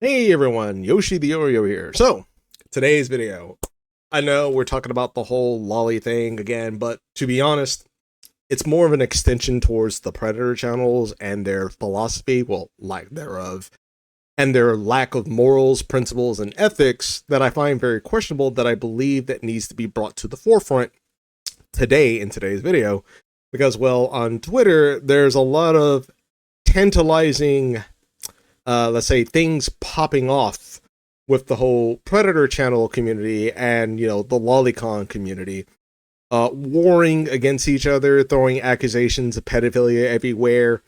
Hey everyone, Yoshi the Oreo here. So, today's video, I know we're talking about the whole lolly thing again, but to be honest, it's more of an extension towards the Predator channels and their philosophy, well, lack thereof, and their lack of morals, principles, and ethics that I find very questionable that I believe that needs to be brought to the forefront today in today's video. Because, well, on Twitter, there's a lot of tantalizing let's say things popping off with the whole Predator channel community and the lolicon community warring against each other, throwing accusations of pedophilia everywhere,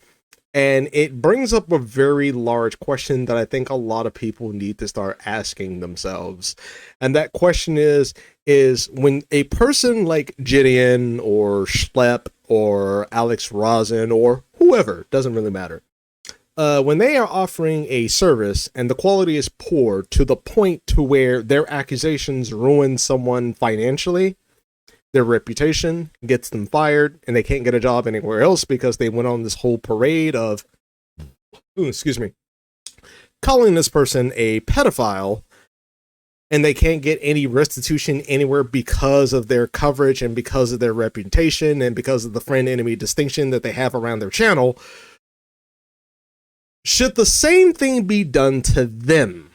and it brings up a very large question that I think a lot of people need to start asking themselves. And that question is when a person like Gideon or Schlep or Alex Rosin or whoever, doesn't really matter, when they are offering a service and the quality is poor to the point to where their accusations ruin someone financially, their reputation gets them fired, and they can't get a job anywhere else because they went on this whole parade of, calling this person a pedophile, and they can't get any restitution anywhere because of their coverage and because of their reputation and because of the friend-enemy distinction that they have around their channel. Should the same thing be done to them?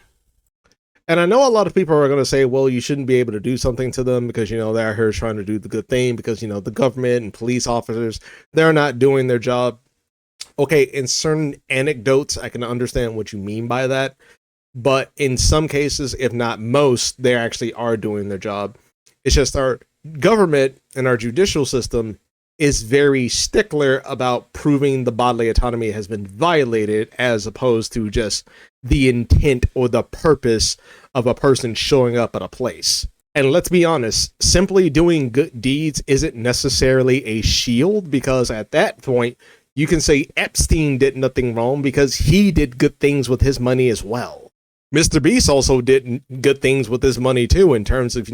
And I know a lot of people are going to say, well, you shouldn't be able to do something to them because, they're out here trying to do the good thing because, the government and police officers, they're not doing their job. Okay, in certain anecdotes, I can understand what you mean by that. But in some cases, if not most, they actually are doing their job. It's just our government and our judicial system is very stickler about proving the bodily autonomy has been violated as opposed to just the intent or the purpose of a person showing up at a place. And let's be honest, simply doing good deeds isn't necessarily a shield, because at that point, you can say Epstein did nothing wrong because he did good things with his money as well. Mr. Beast also did good things with his money too, in terms of,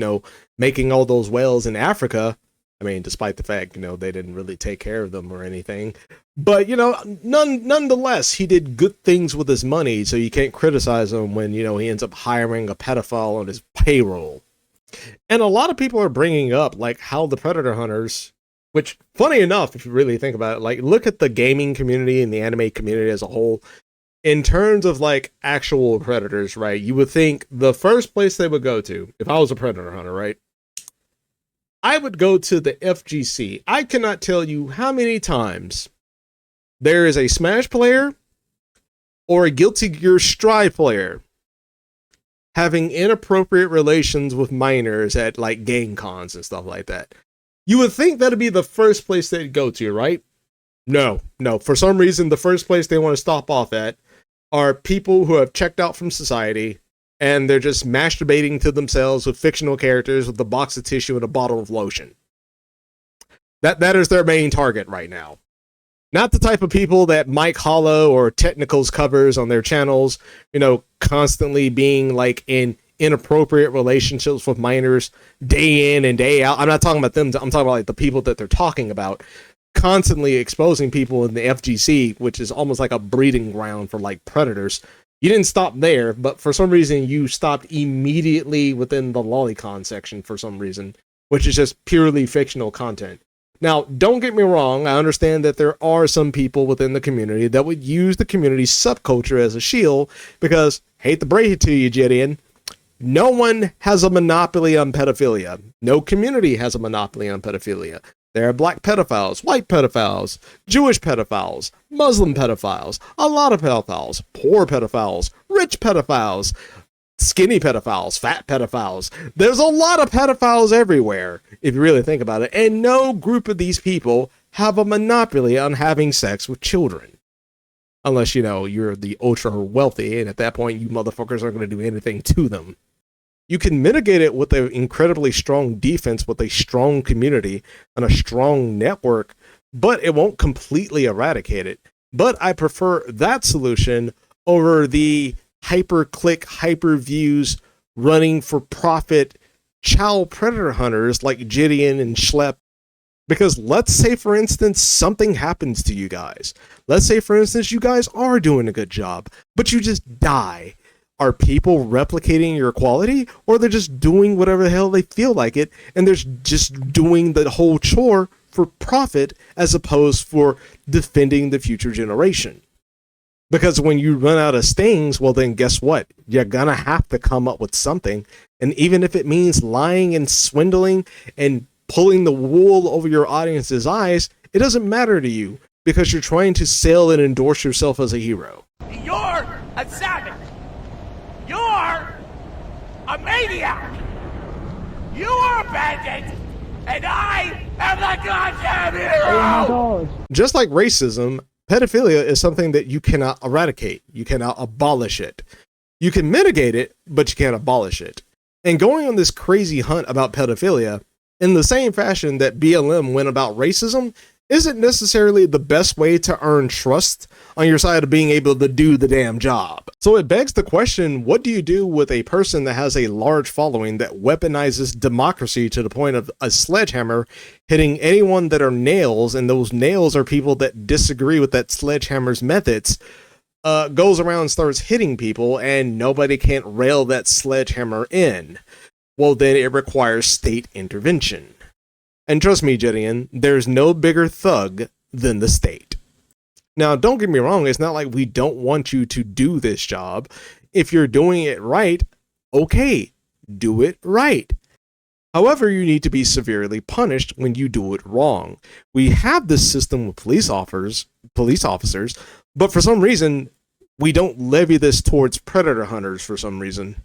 making all those whales in Africa. I mean, despite the fact, they didn't really take care of them or anything. But, nonetheless, he did good things with his money, so you can't criticize him when, he ends up hiring a pedophile on his payroll. And a lot of people are bringing up, like, how the Predator hunters, which, funny enough, if you really think about it, like, look at the gaming community and the anime community as a whole. In terms of, like, actual predators, right, you would think the first place they would go to, if I was a Predator hunter, right, I would go to the FGC. I cannot tell you how many times there is a Smash player or a Guilty Gear Strive player having inappropriate relations with minors at, like, game cons and stuff like that. You would think that'd be the first place they'd go to, right? No. For some reason, the first place they want to stop off at are people who have checked out from society, and they're just masturbating to themselves with fictional characters with a box of tissue and a bottle of lotion. That is their main target right now. Not the type of people that Mike Hollow or Technicals covers on their channels, constantly being, like, in inappropriate relationships with minors day in and day out. I'm not talking about them. I'm talking about, like, the people that they're talking about, constantly exposing people in the FGC, which is almost like a breeding ground for, like, predators. You didn't stop there, but for some reason you stopped immediately within the lolicon section for some reason, which is just purely fictional content. Now, don't get me wrong, I understand that there are some people within the community that would use the community's subculture as a shield because, hate to break it to you, Gideon, no one has a monopoly on pedophilia. No community has a monopoly on pedophilia. There are black pedophiles, white pedophiles, Jewish pedophiles, Muslim pedophiles, a lot of pedophiles, poor pedophiles, rich pedophiles, skinny pedophiles, fat pedophiles. There's a lot of pedophiles everywhere, if you really think about it, and no group of these people have a monopoly on having sex with children. Unless, you're the ultra wealthy, and at that point, you motherfuckers aren't going to do anything to them. You can mitigate it with an incredibly strong defense, with a strong community and a strong network, but it won't completely eradicate it. But I prefer that solution over the hyper-click, hyper-views, running for profit child predator hunters like Gideon and Schlep. Because let's say, for instance, something happens to you guys. Let's say, for instance, you guys are doing a good job, but you just die. Are people replicating your quality, or they're just doing whatever the hell they feel like it, and they're just doing the whole chore for profit as opposed for defending the future generation? Because when you run out of stings, well, then guess what? You're gonna have to come up with something. And even if it means lying and swindling and pulling the wool over your audience's eyes, it doesn't matter to you because you're trying to sell and endorse yourself as a hero. You're a savage. You're a maniac. You are a bandit. And I am the goddamn hero. Oh my God. Just like racism, pedophilia is something that you cannot eradicate. You cannot abolish it. You can mitigate it, but you can't abolish it. And going on this crazy hunt about pedophilia, in the same fashion that BLM went about racism, isn't necessarily the best way to earn trust on your side of being able to do the damn job. So it begs the question, what do you do with a person that has a large following that weaponizes democracy to the point of a sledgehammer hitting anyone that are nails, and those nails are people that disagree with that sledgehammer's methods, goes around and starts hitting people, and nobody can't rail that sledgehammer in? Well, then it requires state intervention. And trust me, Jedian, there's no bigger thug than the state. Now, don't get me wrong, it's not like we don't want you to do this job. If you're doing it right, okay, do it right. However, you need to be severely punished when you do it wrong. We have this system with police officers, but for some reason, we don't levy this towards predator hunters for some reason.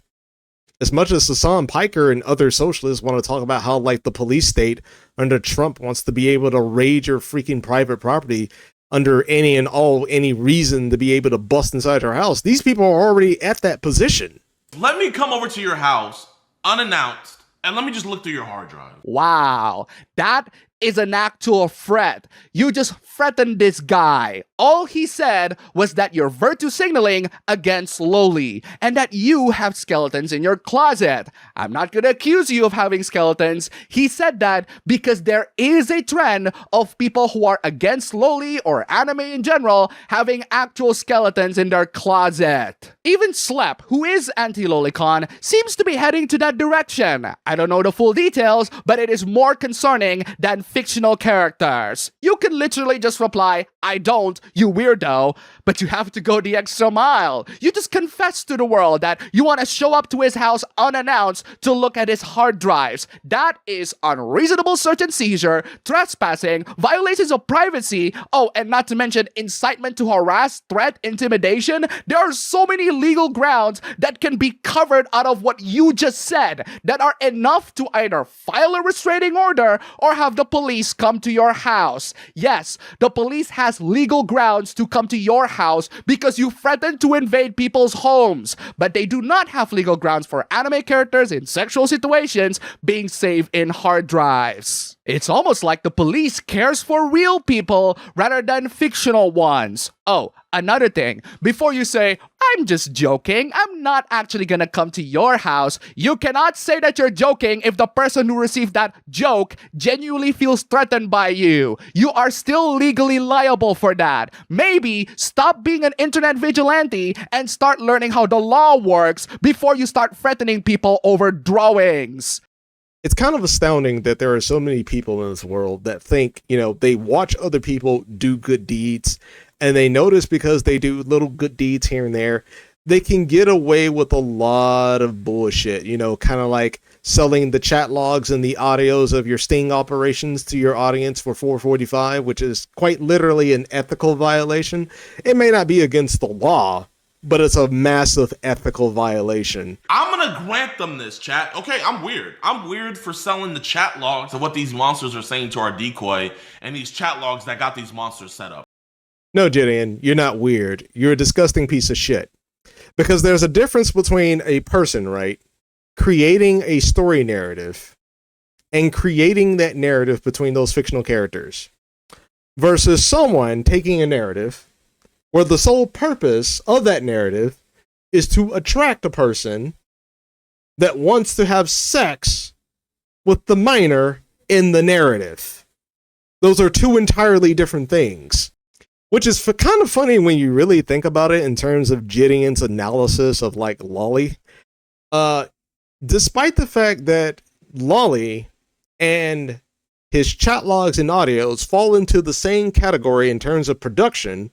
As much as Hassan Piker and other socialists want to talk about how, like, the police state under Trump wants to be able to raid your freaking private property under any reason to be able to bust inside your house, these people are already at that position. Let me come over to your house unannounced and let me just look through your hard drive. Wow, that is an actual threat. You just threatened this guy. All he said was that you're virtue signaling against lowly and that you have skeletons in your closet. I'm not gonna accuse you of having skeletons. He said that because there is a trend of people who are against lowly or anime in general having actual skeletons in their closet. Even Slep, who is anti-lolicon, seems to be heading to that direction. I don't know the full details, but it is more concerning than fictional characters. You can literally just reply, I don't, you weirdo, but you have to go the extra mile. You just confess to the world that you want to show up to his house unannounced to look at his hard drives. That is unreasonable search and seizure, trespassing, violations of privacy, oh, and not to mention incitement to harass, threat, intimidation. There are so many legal grounds that can be covered out of what you just said that are enough to either file a restraining order or have the police come to your house. Yes, the police has legal grounds to come to your house because you threatened to invade people's homes, but they do not have legal grounds for anime characters in sexual situations being saved in hard drives. It's almost like the police cares for real people rather than fictional ones. Oh, another thing, before you say, I'm just joking, I'm not actually gonna come to your house, you cannot say that you're joking if the person who received that joke genuinely feels threatened by you. You are still legally liable for that. Maybe stop being an internet vigilante and start learning how the law works before you start threatening people over drawings. It's kind of astounding that there are so many people in this world that think, they watch other people do good deeds, and they notice because they do little good deeds here and there, they can get away with a lot of bullshit, kind of like selling the chat logs and the audios of your sting operations to your audience for $4.45, which is quite literally an ethical violation. It may not be against the law, but it's a massive ethical violation. I'm gonna grant them this, chat. Okay, I'm weird. I'm weird for selling the chat logs of what these monsters are saying to our decoy and these chat logs that got these monsters set up. No, Gideon, you're not weird. You're a disgusting piece of shit. Because there's a difference between a person, right, creating a story narrative and creating that narrative between those fictional characters versus someone taking a narrative where the sole purpose of that narrative is to attract a person that wants to have sex with the minor in the narrative. Those are two entirely different things. Which is kind of funny when you really think about it in terms of Gideon's analysis of like Lolly. Despite the fact that Lolly and his chat logs and audios fall into the same category in terms of production,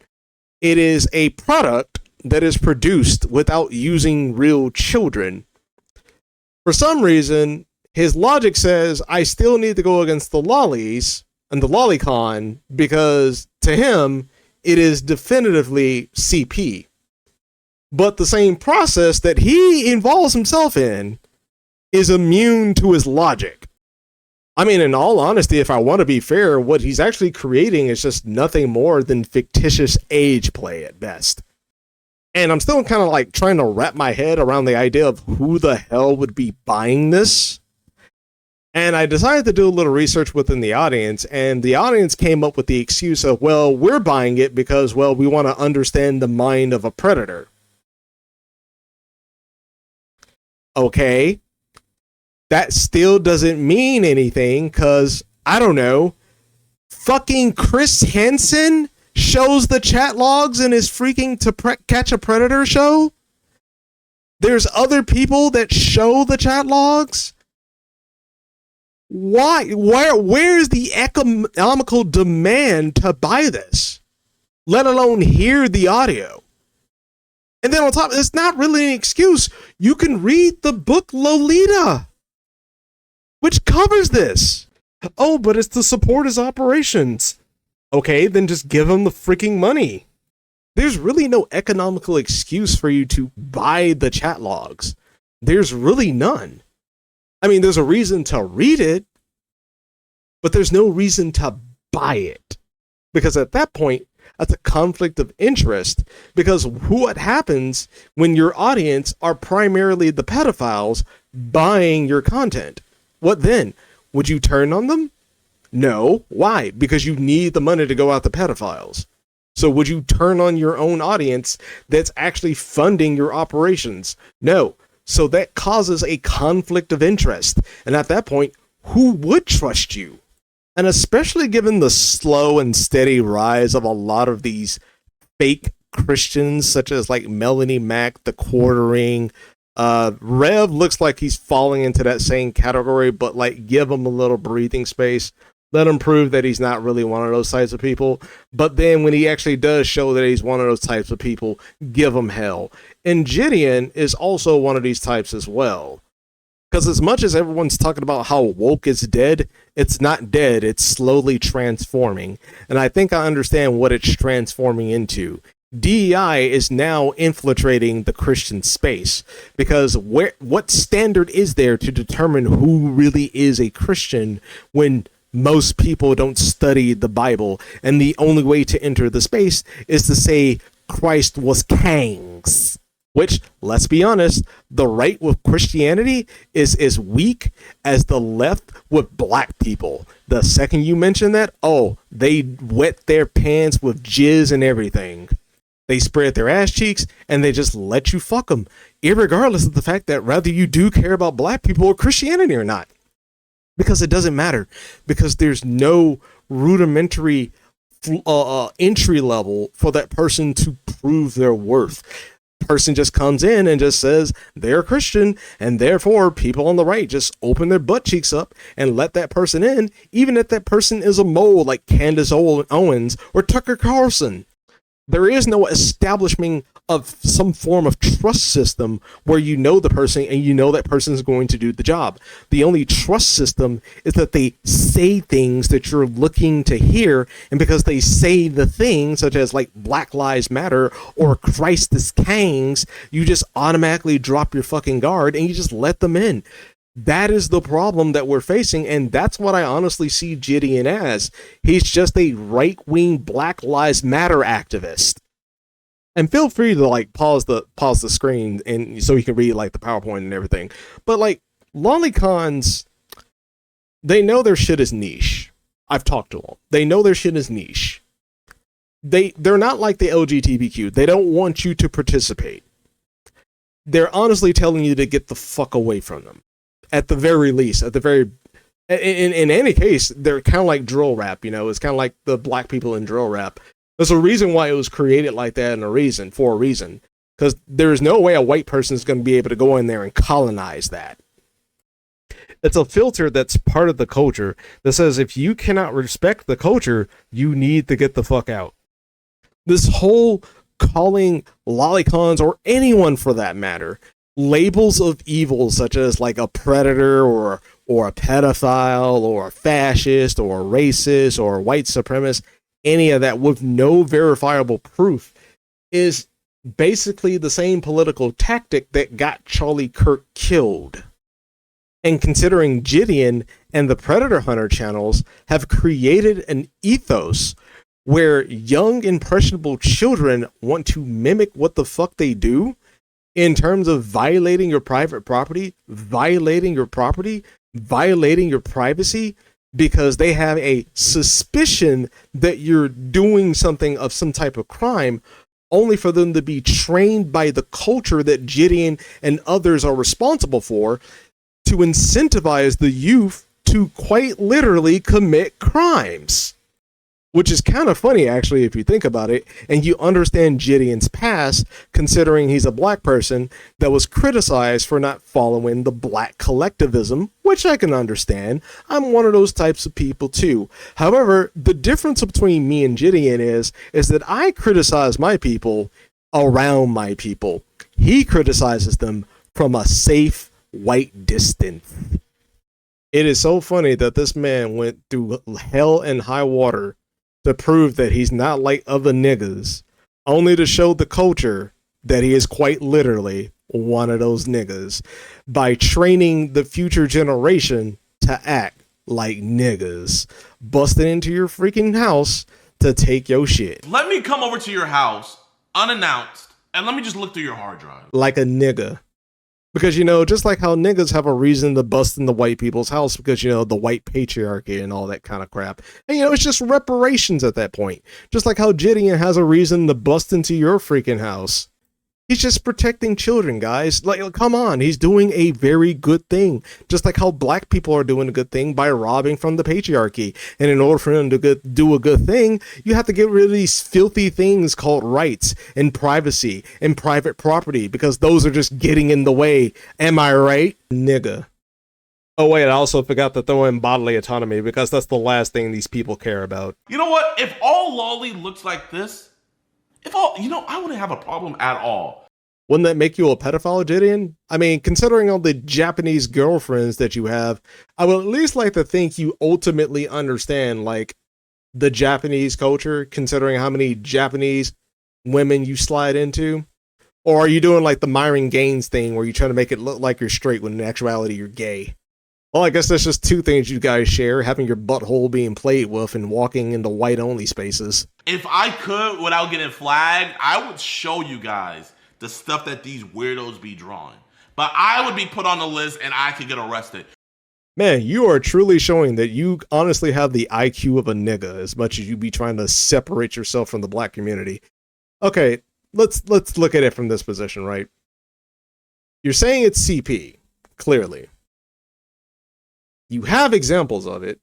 it is a product that is produced without using real children. For some reason, his logic says, I still need to go against the lollies and the lolicon because to him, it is definitively CP. But the same process that he involves himself in is immune to his logic. I mean, in all honesty, if I want to be fair, what he's actually creating is just nothing more than fictitious age play at best. And I'm still kind of like trying to wrap my head around the idea of who the hell would be buying this. And I decided to do a little research within the audience, and the audience came up with the excuse of, well, we're buying it because, well, we want to understand the mind of a predator. Okay. That still doesn't mean anything because, I don't know, fucking Chris Hansen shows the chat logs in his freaking Catch a Predator show? There's other people that show the chat logs? Why? Where's the economical demand to buy this? Let alone hear the audio. And then on top, it's not really an excuse. You can read the book Lolita, which covers this. Oh, but it's to support his operations. Okay, then just give him the freaking money. There's really no economical excuse for you to buy the chat logs. There's really none. I mean, there's a reason to read it, but there's no reason to buy it. Because at that point, that's a conflict of interest. Because what happens when your audience are primarily the pedophiles buying your content? What then? Would you turn on them? No. Why? Because you need the money to go out to pedophiles. So would you turn on your own audience that's actually funding your operations? No. So that causes a conflict of interest. And at that point, who would trust you? And especially given the slow and steady rise of a lot of these fake Christians, such as like Melanie Mac, the Quartering, Rev looks like he's falling into that same category, but like give him a little breathing space. Let him prove that he's not really one of those types of people. But then when he actually does show that he's one of those types of people, give him hell. And Gideon is also one of these types as well. Because as much as everyone's talking about how woke is dead, it's not dead. It's slowly transforming. And I think I understand what it's transforming into. DEI is now infiltrating the Christian space because what standard is there to determine who really is a Christian when most people don't study the Bible, and the only way to enter the space is to say Christ was kings, which, let's be honest, the right with Christianity is as weak as the left with black people. The second you mention that, oh, they wet their pants with jizz and everything. They spread their ass cheeks and they just let you fuck them, irregardless of the fact that whether you do care about black people or Christianity or not. Because it doesn't matter. Because there's no rudimentary entry level for that person to prove their worth. Person just comes in and just says they're Christian, and therefore people on the right just open their butt cheeks up and let that person in, even if that person is a mole like Candace Owens or Tucker Carlson. There is no establishment of some form of trust system where you know the person and you know that person is going to do the job. The only trust system is that they say things that you're looking to hear, and because they say the things such as like Black Lives Matter or Christ is kings, you just automatically drop your fucking guard and you just let them in. That is the problem that we're facing, and that's what I honestly see Gideon as. He's just a right-wing Black Lives Matter activist. And feel free to like pause the screen and so you can read like the PowerPoint and everything. But like lolicons, they know their shit is niche. I've talked to them. They know their shit is niche. They're not like the LGBTQ. They don't want you to participate. They're honestly telling you to get the fuck away from them. At the very least, in any case, they're kind of like drill rap, you know, it's kind of like the black people in drill rap. There's a reason why it was created like that, and for a reason. Because there's no way a white person is going to be able to go in there and colonize that. It's a filter that's part of the culture that says if you cannot respect the culture, you need to get the fuck out. This whole calling lolicons, or anyone for that matter, labels of evil such as like a predator or a pedophile or a fascist or a racist or a white supremacist, any of that with no verifiable proof, is basically the same political tactic that got Charlie Kirk killed. And considering Gideon and the Predator Hunter channels have created an ethos where young, impressionable children want to mimic what the fuck they do in terms of violating your private property, violating your privacy, because they have a suspicion that you're doing something of some type of crime, only for them to be trained by the culture that Gideon and others are responsible for to incentivize the youth to quite literally commit crimes. Which is kind of funny, actually, if you think about it, and you understand Gideon's past, considering he's a black person that was criticized for not following the black collectivism, which I can understand. I'm one of those types of people, too. However, the difference between me and Gideon is that I criticize my people around my people. He criticizes them from a safe, white distance. It is so funny that this man went through hell and high water to prove that he's not like other niggas, only to show the culture that he is quite literally one of those niggas by training the future generation to act like niggas, busting into your freaking house to take your shit. Let me come over to your house unannounced and let me just look through your hard drive. Like a nigga. Because, you know, just like how niggas have a reason to bust in the white people's house because, you know, the white patriarchy and all that kind of crap. And, you know, it's just reparations at that point. Just like how Gideon has a reason to bust into your freaking house. He's just protecting children, guys. Like, come on. He's doing a very good thing. Just like how black people are doing a good thing by robbing from the patriarchy. And in order for him to do a good thing, you have to get rid of these filthy things called rights and privacy and private property, because those are just getting in the way. Am I right? Nigga. Oh, wait, I also forgot to throw in bodily autonomy, because that's the last thing these people care about. You know what? If all lolly looks like this, I wouldn't have a problem at all. Wouldn't that make you a pedophile, Gideon? I mean, considering all the Japanese girlfriends that you have, I would at least like to think you ultimately understand, like, the Japanese culture, considering how many Japanese women you slide into. Or are you doing, like, the Myron Gaines thing, where you're trying to make it look like you're straight when in actuality you're gay? Well, I guess that's just two things you guys share, having your butthole being played with and walking into white-only spaces. If I could, without getting flagged, I would show you guys the stuff that these weirdos be drawing. But I would be put on the list and I could get arrested. Man, you are truly showing that you honestly have the IQ of a nigga, as much as you be trying to separate yourself from the black community. Okay, let's look at it from this position, right? You're saying it's CP, clearly. You have examples of it,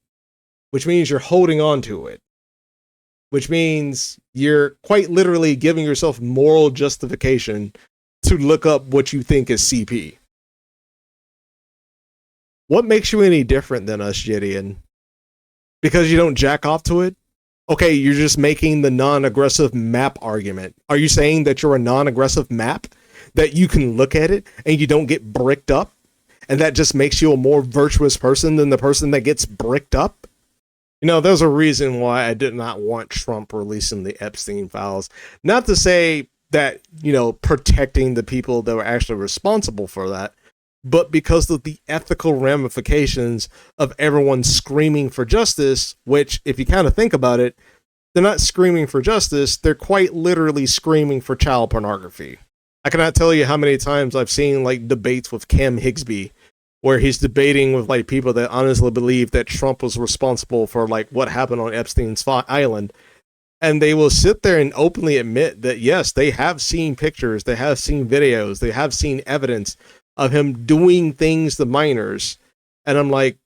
which means you're holding on to it. Which means you're quite literally giving yourself moral justification to look up what you think is CP. What makes you any different than us, Gideon? Because you don't jack off to it? Okay, you're just making the non-aggressive map argument. Are you saying that you're a non-aggressive map? That you can look at it and you don't get bricked up? And that just makes you a more virtuous person than the person that gets bricked up? You know, there's a reason why I did not want Trump releasing the Epstein files. Not to say that, you know, protecting the people that were actually responsible for that, but because of the ethical ramifications of everyone screaming for justice, which, if you kind of think about it, they're not screaming for justice, they're quite literally screaming for child pornography. I cannot tell you how many times I've seen, like, debates with Cam Higsby, where he's debating with, like, people that honestly believe that Trump was responsible for, like, what happened on Epstein's island. And they will sit there and openly admit that, yes, they have seen pictures, they have seen videos, they have seen evidence of him doing things to minors. And I'm like,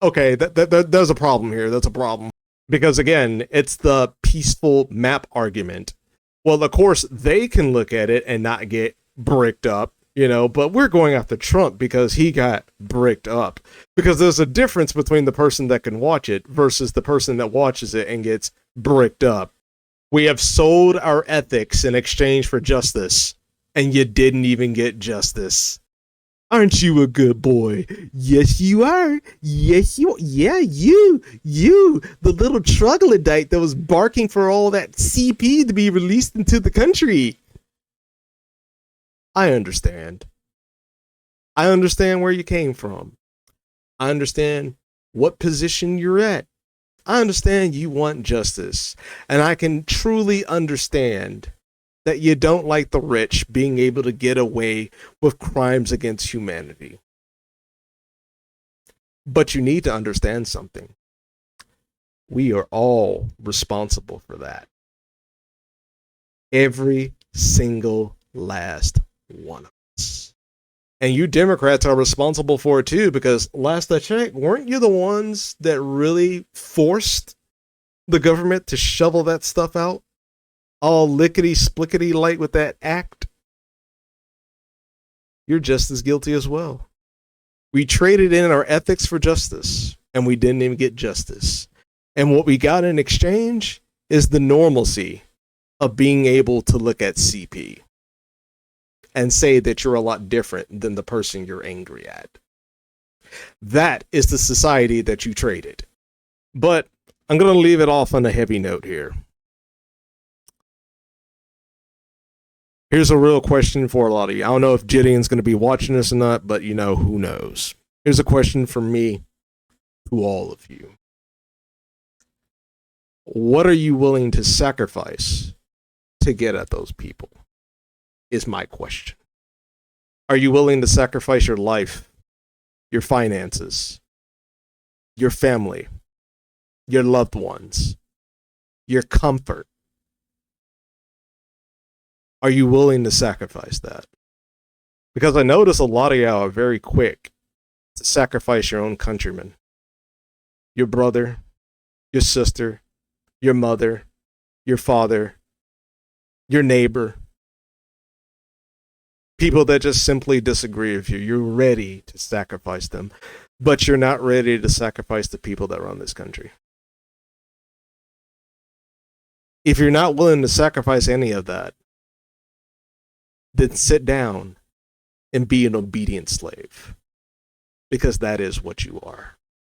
Okay, there's a problem here. That's a problem. Because again, it's the peaceful map argument. Well, of course, they can look at it and not get bricked up, but we're going after Trump because he got bricked up. Because there's a difference between the person that can watch it versus the person that watches it and gets bricked up. We have sold our ethics in exchange for justice, and you didn't even get justice. Aren't you a good boy? Yes, you are. Yes, you. Yeah, you, the little troglodyte that was barking for all that CP to be released into the country. I understand. I understand where you came from. I understand what position you're at. I understand you want justice, and I can truly understand that you don't like the rich being able to get away with crimes against humanity. But you need to understand something. We are all responsible for that. Every single last one of us. And you Democrats are responsible for it too, because last I checked, weren't you the ones that really forced the government to shovel that stuff out? All lickety-splickety light with that act? You're just as guilty as well. We traded in our ethics for justice, and we didn't even get justice. And what we got in exchange is the normalcy of being able to look at CP and say that you're a lot different than the person you're angry at. That is the society that you traded. But I'm going to leave it off on a heavy note here. Here's a real question for a lot of you. I don't know if Gideon's going to be watching this or not, but who knows? Here's a question from me to all of you. What are you willing to sacrifice to get at those people? Is my question. Are you willing to sacrifice your life, your finances, your family, your loved ones, your comfort? Are you willing to sacrifice that? Because I notice a lot of y'all are very quick to sacrifice your own countrymen, your brother, your sister, your mother, your father, your neighbor, people that just simply disagree with you. You're ready to sacrifice them, but you're not ready to sacrifice the people that run this country. If you're not willing to sacrifice any of that, then sit down and be an obedient slave, because that is what you are.